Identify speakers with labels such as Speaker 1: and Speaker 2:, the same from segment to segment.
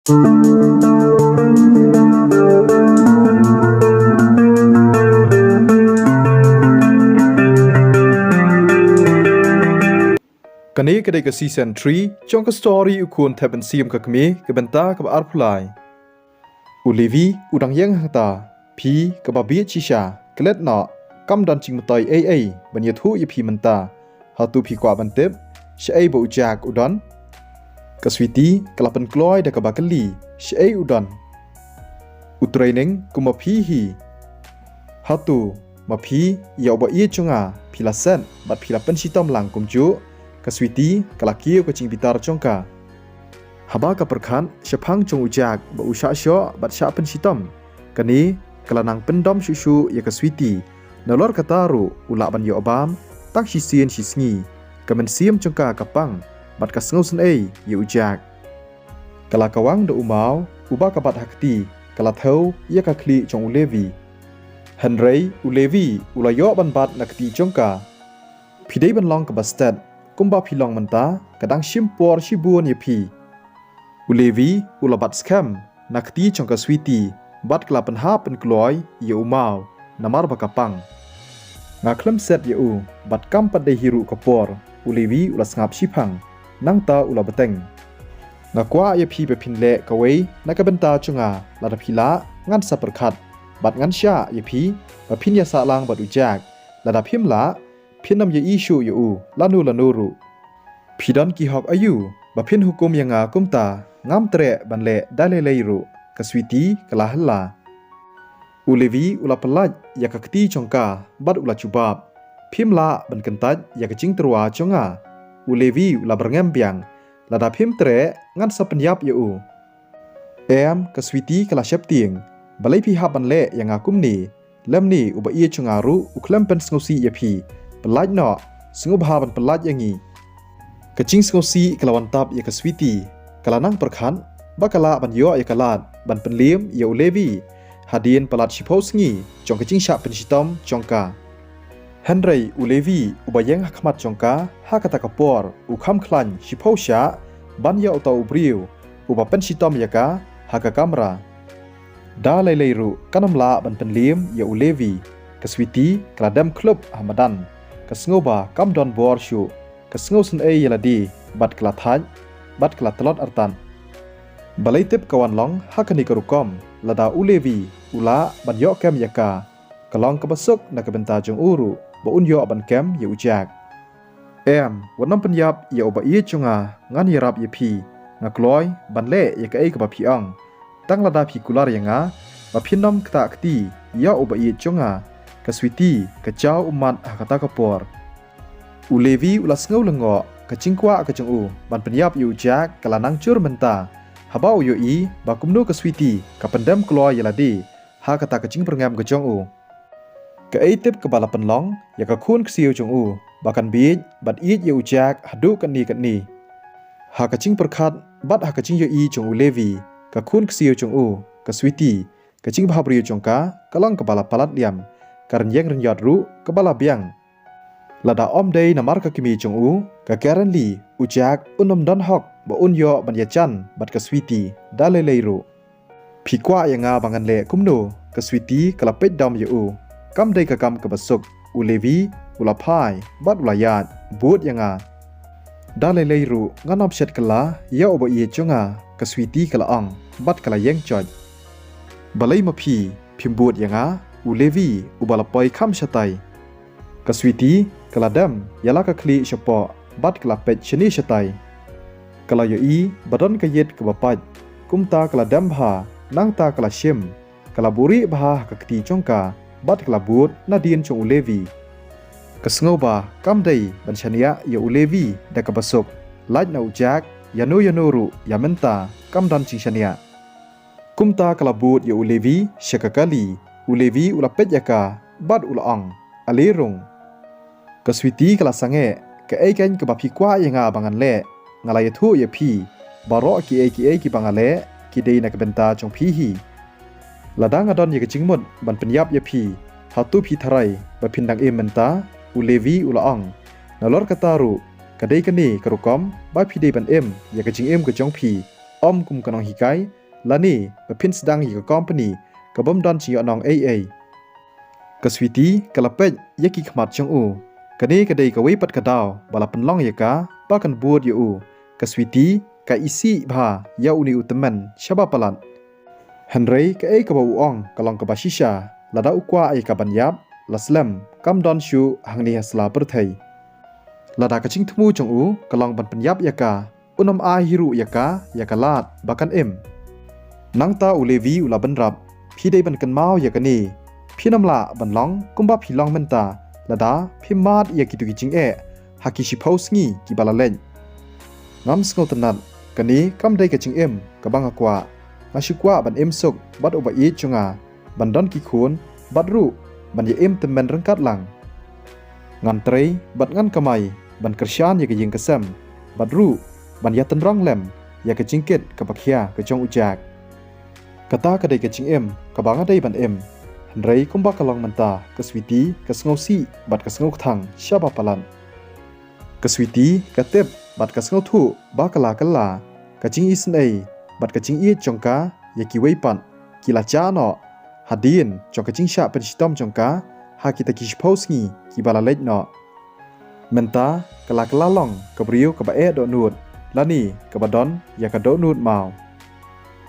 Speaker 1: กันนี้ก็ได้กับซีซั่น3จงกับสตอรี่อุควรแทบันซีมกับเมย์กับบันตากับอาร์พลายอุลีวีอุดังยังหังตาพีกับบาบีชิชาเกล็ดเนาะกำดันจิงมาต่อยบันยทูยพีมันตาหาตูพีกว่าบันเต็บเชยบ่อุจากอุดอนกสวิตีกลับเป็นกลอยเด็กกับบากลีเชยอุดอนอุตรายนึงกุมาพีฮีหาตูมาพียาวบ่เอียจงอาพีละเซนบัดพีละเป็นชิตอมหลังกุมจูKaswiti kalakio kacing bitar congka. Haba ka perkhan syapang cong ujak ba usha syo bat sya pensitom. Kani kalanang pendom susu ya kaswiti. Nolor kataru ulak ban yo obam tak sisien sisngi. Kamen siam congka kapang bat kasngau sen ya ujak. Kalakawang do umau uba kabat hakti kalathau ya kakli cong ulevi. Henry ulevi ulayo ban bat nakti congka. Pidai ban long ka bastet kumba pilong menta kadang shimpor shibun ye pi ulevi ulabat scam nakti chongka switi bat klapen ha pen kloy ye umau namar bakapang ngaklem set ye u bat kam padai hiru kapor ulevi ulas ngap shipang nangta ula beteng ngakwa ye pi bepinle kawei nakabenta chunga lada pila ngan saperkhat bat ngan sya ye pi bapin ya salang bat ujak lada phimla Pinam ye isu ye u lanu ru. Pidan ki hok ayu bapin hukum yang kumta ngam tre banle dalelei ru kaswiti kalahla. Ulevi ula pelaj ya kakti chongka bad ula cubab. Pimla ban kentaj ya kecing terwa chonga. Ulevi ula berngembiang lada pim tre ngan sapenyap ye u. Kaswiti kalah syapting balai pihak banle yang akum ni lem ni uba ia chonga ru uklem pen sngosi ye pi. Pelaj no, sengub haban pelaj yangi. Kecing sengosi kelawan tap ya kaswiti. Kalanang perkhan, bakala ban yo ya kalat, ban penlim ya ulevi. Hadien pelaj shipau sengi, jong kecing syak pensitom jongka. Henry ulevi ubayang hakmat jongka, hakata kapor, ukam klan shipau syak, ban ya utau ubriu, uba pensitom ya ka, haka kamera. Da leiru kanamla ban penlim ya ulevi. Kaswiti keladam klub Hamadan. Kasngoba kam don bor shu kasngau sen yaladi bat kelathaj bat kelatelot artan balai tip kawan long hakani karukom lada ulevi ula ban yo kem yaka kalong kabasuk na kabenta jong uru ba un yo ban kem ye ujak wanam penyap ya oba ye chunga ngan yarap ye pi ngakloy ban le ye ka ka ba piang tang lada pi kular yanga ba phinom kta kti ya oba ye chunga kaswiti kacau umat hakata kapor ulevi ulas ngau lengo kacingkwa kacang u ban penyap yu jak kalanang cur menta habau yo i bakumno kaswiti kapendam kloy yaladi hakata kacing perngam kacang u ka aitip kebala penlong ya ka khun ksiu jong u bakan bij bat i yu jak hadu kan ni ha kacing perkhat bat ha kacing yo i jong ulevi ka khun ksiu jong u kaswiti kacing bhabri jong ka kalang kebala palat diam Karan yang renyat ru kebala biang. Lada om day namar ka kimi jong u ka karen li ujak unom don hok ba un yo ban yachan bat kaswiti dalelei ru. Pikwa yang bangan le kumno kaswiti kalapet dam ye u kam day ka kam kabasuk ulevi ulapai bat ulayat bud yang dalelei ru nganop set kala ya oba ye chonga kaswiti kala ang bat kala yang choj. Balai mapi pimbud yang ulevi ubalapoi kam syatai. Kaswiti kaladam yala kakli syapo bat kalapet sheni syatai. Kala yoi badan kayet kebapat kumta kaladam bha nangta kalasyim kalaburi bha kakti chongka bat kalabut nadien chong ulevi. Kasngoba kamdai banshania ya ulevi da kabasuk laj na ujak yanu ru yamenta kamdan chingshania. Kumta kalabut ya ulevi syakakali ulevi ulapet yaka bad ulaang alirung kaswiti kalasange ke aikan ke bapi kwa yang bangan le ngalay thu ye pi baro ki ki bangale ki dei nak benta chong pi hi ladang adon ye kecingmut ban penyap ye pi hatu pi tharai bapindang menta ulevi ulaang nalor kataru kadai kani karukom ba pi dei ban ye kecing ke chong pi om kum kanong hikai lani bepin sedang hi ka company ka bom don chi anong aa ka switi kalapet yaki khmat chong u kani kadai ka wei pat ka daw bala penlong yaka pa kan buat yu ka switi ka isi bha ya uni utaman shaba palat Henry ka ka ba uong kalong ka basisha lada ukwa ai ka banyap laslam kam don shu hangni hasla perthai lada ka ching thmu chong u kalong ban penyap yaka unam a hiru yaka yakalat bakan nangta ulevi ula banrap phidei ban kan mau yakani phinamla banlong kumba philong menta lada phimat yakitu ki ching haki shi phausngi ki balalen ngam sngo tanat kani kam dei ka ching ka banga kwa ngasukwa ban sok bat oba i chunga bandon ki khun badru ban ye temen rengkat lang ngan trei bat ngan kamai ban kersyan ya ke jing kesem badru ban ya tenrong lem ya ke cingket ke pakhia ke chong ujak kata kadai ke ching ka banga dei ban Henry kumba kalong menta ke switi ke sngosi bat ke sngo thang syaba palan ke switi ke tep bat ke sngo thu ba kala ke ching isen bat ke ching i chongka ya ki wei pan kila cha no hadin chong ke ching sha pen stom chongka ha kita ki phausngi ki bala lej no menta kala long ke brio ke ba do nut lani ke badon ya ka do nut mau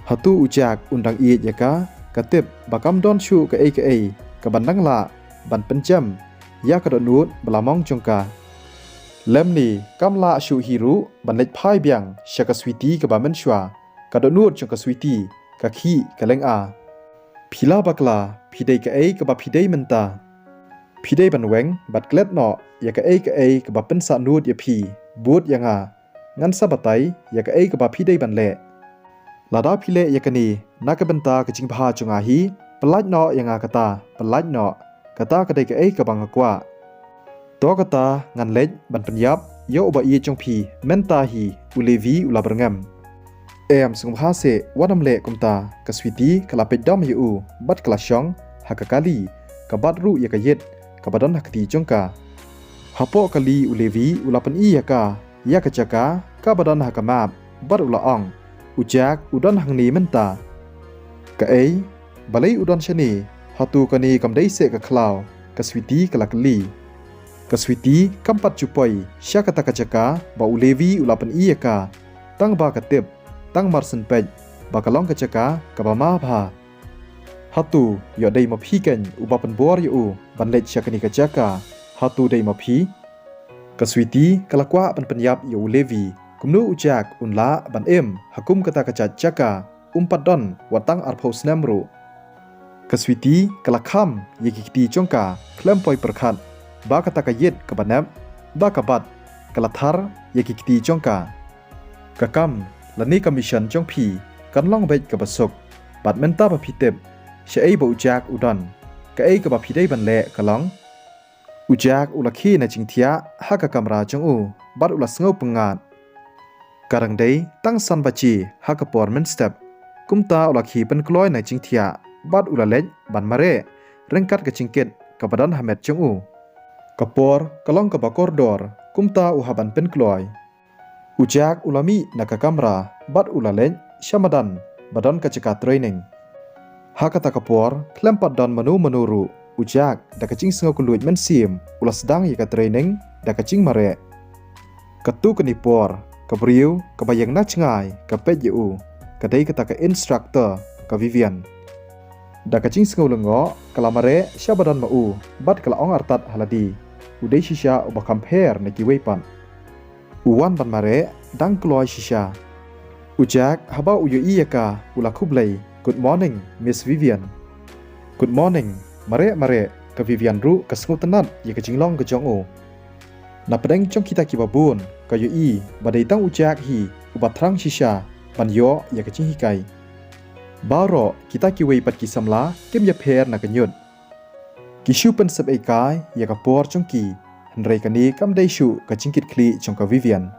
Speaker 1: hatu ujak undang i ya ka katip bakam don shu ke bandang la ban pencam ya ka do nut belamong chongka lem ni kam la shu hiru ban lej phai biang shaka switi ke ba men shwa ka do nut chongka switi ka khi ka leng a phila bakla phidei ke ba phidei menta phidei ban weng bat klet no ya ka ke ba pen sa nut ya phi but yanga ngan sabatai ya ke ba phidei ban le lada phile yakani nakabenta ke jingbha chunga hi pelaj no yanga kata pelaj no kata kadai ke bang kwa to kata ngan lej ban penyap yo ba i chong phi menta hi ulevi ula berngam sungha se wadam le kumta ka switi kala pedam yu bat kala shong hakakali ka badru ya ka yet ka badan hakti chongka hapo kali ulevi ula pen i ya ka chaka ka badan hakamap bar ula ong ujak udan hangni menta ka balai udan shani hatu kani kamdai se ka khlaw ka switi kalakli ka switi kampat chupoi syakata ka chaka ba ulevi ulapan iyaka tang ba katip tang marsen pej bakalong ka chaka ka ba ma bha hatu yo dei ma phi ken ubapan bor yu ban lech syakani ka chaka hatu dei ma phi ka switi kalakwa pan penyap yo ulevi kumnu ujak unla ban hakum kata kaca jaka umpat don watang arpos namru kaswiti kalakham yekikti chongka klempoi perkhat ba kata kayet kabanap ba kabat kalathar yekikti chongka kakam lani commission chongphi kanlong bet kabasok badmenta ba phitep shei ba ujak udan ka ka ba phidei ban le kalong ujak ulakhi na chingthia ha ka kamra chongu bar ulas ngau pengat karang dei tang san bachi ha ka pormen step kumta ulakhi pen kloi na chingthia bad ulalej ban mare rengkat ka chingket ka badan hamet chongu kapor kalong ka bakordor kumta uhaban pen kloi ujak ulami na ka kamra bad ulalej shamadan badan ka chika training ha ka ta kapor klempat dan menuru ujak da ka ching sngo kuluj men sim ulas dang ya ka training da ka ching mare katu kanipor kabriu kabayang na chngai ka peju kadai kata ka instructor ka Vivian da ka ching sngo lengo kalamare shabadan mau bat kala ong artat haladi udai shisha uba compare na ki wepan uwan ban mare dang kloi shisha ujak haba uyu iyaka ula kublai good morning Miss Vivian good morning mare ka Vivian ru ka sngo tanat ya ka jinglong ka jongo na pedang chong kita ki babun ka yu i badai tang ujak hi ubatrang shisha ban yo ya ka ching hikai baro kita ki wei pat ki samla kem ya pher na ka nyut ki shu pen sab kai ya ka por chong ki hanrei kani kam dei shu ka chingkit kli chong ka Vivian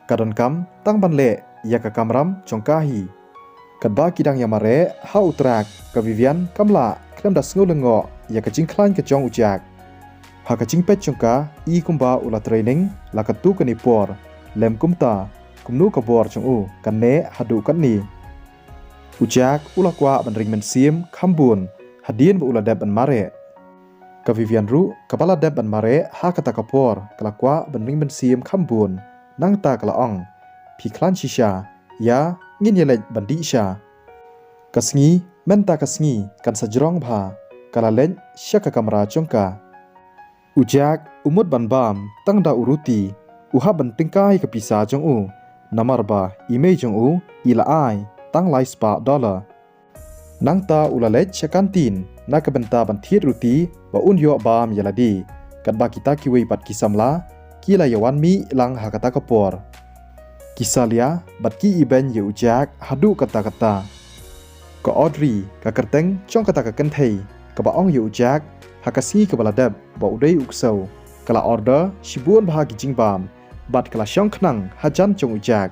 Speaker 1: kadon kam tang ban le ya ka kamram chong ka hi kadba kidang ya mare ha utrak ka Vivian kamla klem da sngo lengo ya ka ching klan ka chong ujak ha ka ching pet chong ka i kumba ula training la ka tu kani por lem kumta กุมนูกบอร์จงอูกันเนฮัดูกันนีอุจักอุลากว่าบันริงมันเสียมคำบุญฮัดเดียนบุอุลาเดบันมาเรกวิเวียนรู้กับบลาเดบันมาเรฮากตากปอร์กลักว่าบันริงมันเสียมคำบุญนั่งตากละอ่องพีคลันชิชายางินยาเล็ดบันดิชากัสงีเมนตากัสงีกันสัจรองพากะละเล่นชักกะมราจงกาอุจักอุมุดบันบามตั้งดาอุรุตีอุฮับบันติงกายกับปีศาจงอูนามารบาอีเมจงอูอีละอายตั้งไลสปาดอลลาร์นังตาอุลาเล็ดชักันตีนนักบันตาบันเทียรุตีบาอุนโยบามยาลาดีกัดบากิตาคิวยปัดกิสัมลากีลายวันมีลังหากตากปอร์กิซาเลียบัดกีอีเบนยูจักฮัดูกตากตาก็ออดรีกะกระเต็งจ้องกะตากะกันเทยกะบะอ่องยูจักฮักกะซีกะบะลาเดบบะอุเดยอุกเซวกะลาออร์เดอร์ชิบวนบากิจิงบามบัดกะลาช่องขนังฮัจันจงอุจัก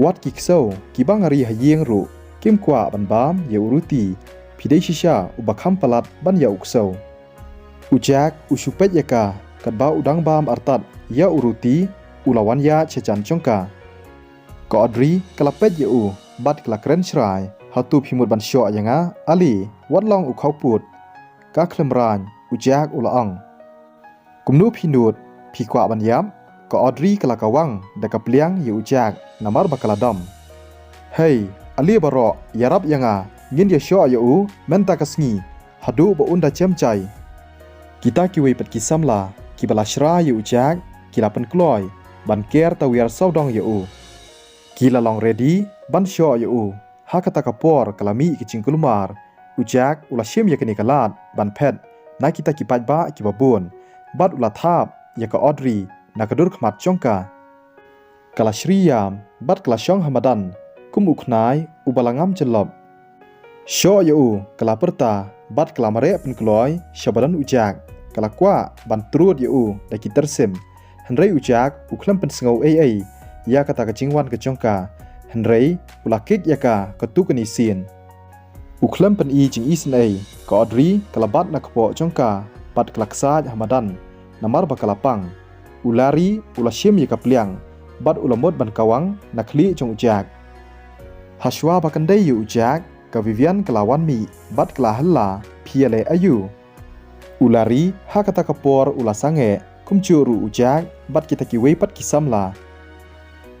Speaker 1: วัดกิกเซวกิบังอารีฮะเยียงรุกิมกว่าบันบามยูรุตีพิเดชิชาอุบะคัมปลัดบันยาอุกเซวอุจักอุชุเป็ดยากากัดบาอุดังบามอัรตัดยาอุรุตีอุลาวันยาเชจันจงกาก็อดรีกะลาเป็ดยาอูบัดกะลาเครนชรายฮาตูพิมุดบันชอยังาอาลีวัดลองอุเขาปูดกาเคลมรานอุจักอุละอังกุมนูพินูดพิกว่าบันยามก็อดรีกะลากะวังเดกับเลี้ยงยูอุจักนามารบักกะลาดอมเฮ้ยอาลีบารอยารับยังางินยาชอยาอูเมนตากะสงีฮัดูบะอุนดาเจมใจกิตากิเวปัดกิซัมลากิบลาชรายยูอุจักกิลาเป็นกลอยบันเกอร์ตาเวียร์ซาวดองยาอูกิลาลองเรดีบันชอยาอูฮากตากปอร์กลามีกิจิงกุลมาร์อุจักอุลาเชียมยากนิกลาดบันเพดนากิตากิปัจบะกิบบุนบัดอุลาทาบยากออดรีนักดุรขมัดจงกากลาชรียามบัดกลาช่องฮามาดันกุมอุคนายอุบาลังามจลบชอยาอูกลาเปรตาบัดกลามาเรเป็นกลอยชาบันอุจักกลากว่าบันตรูดยาอูได้กิตรเซมฮันเรอุจักอุคลัมเป็นสงเอายากตากจิงวันกจงกาฮันเรย์อุลาคิดยากากตุกันิเซียนอุคลัมเป็นจิงอีสเนย์กอดรีกลาบัดนักปอจงกาปัดกลักซาจฮามาดันนามารบักลาปังอุลารีอุลาเชียมยากเปลียงบัดอุลามดบันกาวังนักลีจงอุจักฮัชวาบักันได้อยู่อุจักกวิเวียนกลาวันมีบัดกลาฮัลลาพีเอเลอายุอุลารีฮักตากปอร์อุลาสังเอคุมจูรูอุจักบัดกิตากิเวปัดกิซัมลา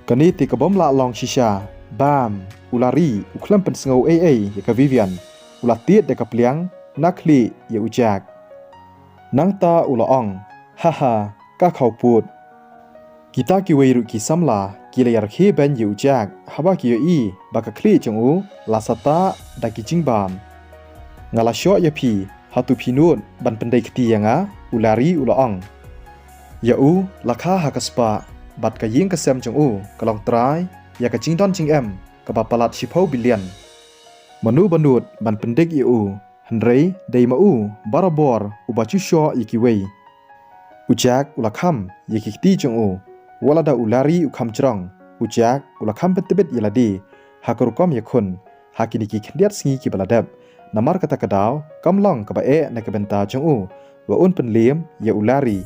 Speaker 1: กันนี้ติกบอมละลองชิชาบามอุลารีอุคลัมเป็นสงเอายากวิเวียนอุลาเตียดเดกับเลี้ยงนักลียาอุจักนังตาอุลาอ่องฮ่าฮ่ากะเขาพูดกิตากิเวรุกิซัมลากิเลยาร์เคเบนยาอุจักฮับะกิโยอีบักคลีจงอูลาสตาดากิจิงบามงาลาชอยาพีฮัตุพินูนบันเป็นไดกตียังะอุลารีอุลาอ่องยาอูลาคาฮักสปาบัดกะยิงกะเซมจงอูกะลองตรายยากะจิงดอนจิงเอ็มกะบะปลัดชิพาวบิลเลียนมนูบนูดบันเป็นเด็กอีอูฮันเรย์ไดมาอูบาราบอร์อุบาชุชออีกิเวอุจักอุลาคัมยากิกตีจงอูวลาดาอุลารีอุคัมจรองอุจักอุลาคัมเป็นเตเบ็ดยาลาดีฮักรุกอมยาคนฮักินิกิคันเดียดสงีกิบลาเดบนามารกะตะกะดาวกำลองกะบะเอในกะเบนตาจงอูวะอุนเป็นเลียมยาอุลารี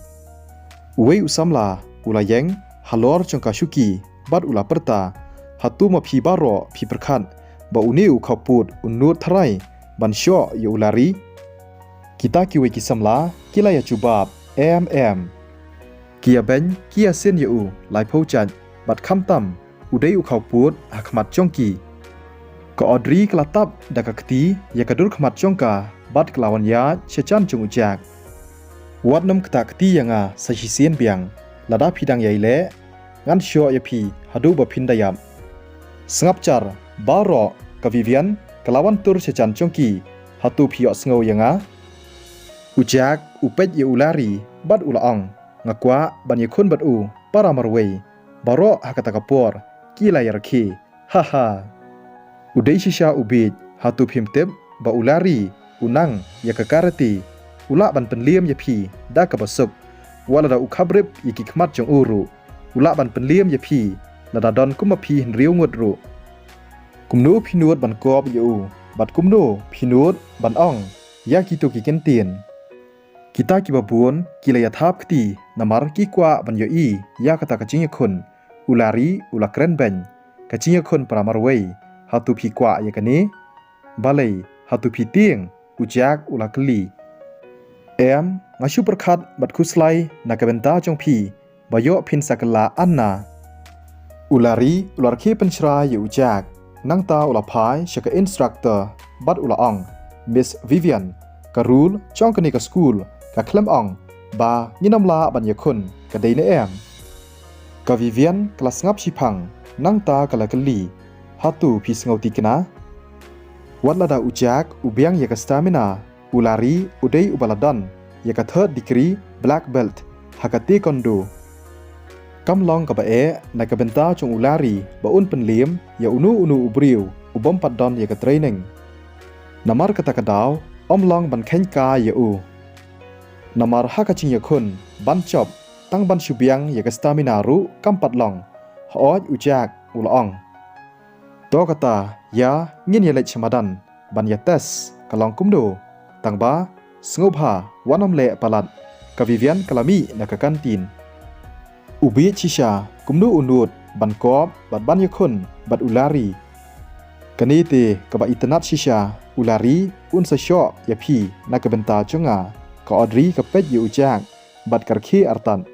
Speaker 1: อุเวอุซัมลาอุลาเยงฮัลลอร์จงกาชุกีบัดอุลาเปรตาฮัตุมาพีบารอพีประคันบะอุนิวขปูดอุนนูดทรายบันชอยาอุลารีกิตากิเวกิซัมลากิลายาจูบาบกิยาเบนกิยาเซนยาอูไลโพจันบัดคำตัมอุเดยอุขปูดหักมัดจงกีก็อดรีกลาตับดักกตียากระดุรขมัดจงกาบัดกลาวันยาเชจันจงอุจักวัดน้ำกตากตียังสัชิเซียนเบียงลาดาพีดังใหญ่เละงั้นชัวยาพีฮัดูบพินดายามสงับจาร์บารอกวิเวียนกลาวันตุรเชจันจงกีฮัตูพิยอสงเอายังอุจักอุเป็ดยาอุลารีบัดอุลาองงักว่าบันยคนบัดอูปารามารเวบารอฮักตากปอร์กีลายาร์คีฮ่าฮ่าอุเดชิชาอุบิดฮัตูพิมเต็บบาอุลารีอุนังยากะการตีอุละบันเป็นเลี่ยมยาพีดากะบสุกวลาดาอุคับริบยิกิขมัดจงอูรุอุละบันเป็นเลี่ยมยาพีลาดาดอนกุมพีหินเรียวงวดรุกุมโนพินูดบันกอบยูบัดกุมโนพินูดบันอ่องยากิโตกิเกนเตียนกิตากิบบุนกิเลยาทับกตีนามารกิกว่าบันยอียากะตากะจิงยคน ulari ula keren ben kacinya kon pramarway hatu pi kwa ya kane balai hatu pi tieng ujak ula keli ngasu perkhat bat khuslai na kabenta jong pi bayo phin sakala anna ulari ular khi penchra ya ujak nangta ula phai shaka instructor bat ula ong Miss Vivian karul chong kani ka school ka klem ong ba ninamla ban yakun ka dei ne ka Vivian kelas ngap sipang nangta kala kali hatu pi ngauti kena watlada ujak ubiang ya ka stamina ulari udai ubaladan ya ka third degree black belt hakati kondo kamlong ka bae na ka benta chung ulari ba un penlim ya unu ubriu ubom padon ya ka training namar kata kadaw omlong ban khenka ya namar hakaching ya khun ban chop tang ban subiang ya ka stamina ru kampat long hoj ujak ulong to kata ya ngin ya lech samadan ban ya tes kalong kumdo tangba sngobha wanom le palat ka Vivian kalami na ka kantin ubi chisha kumdu unut ban kop bat ban yakun bat ulari kanite ka ba itanat shisha ulari un sa sho ya phi na ka benta chunga ka odri ka pet yu ujak bat karkhi artan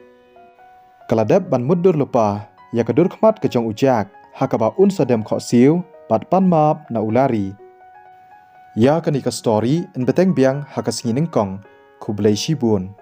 Speaker 1: kaladab ban muddur lupa ya ka dur khmat ka jong ujak hakaba un sa dem kho siu bat pan map na ulari ya kanika story in beteng biang hakasingining kong kublai shibun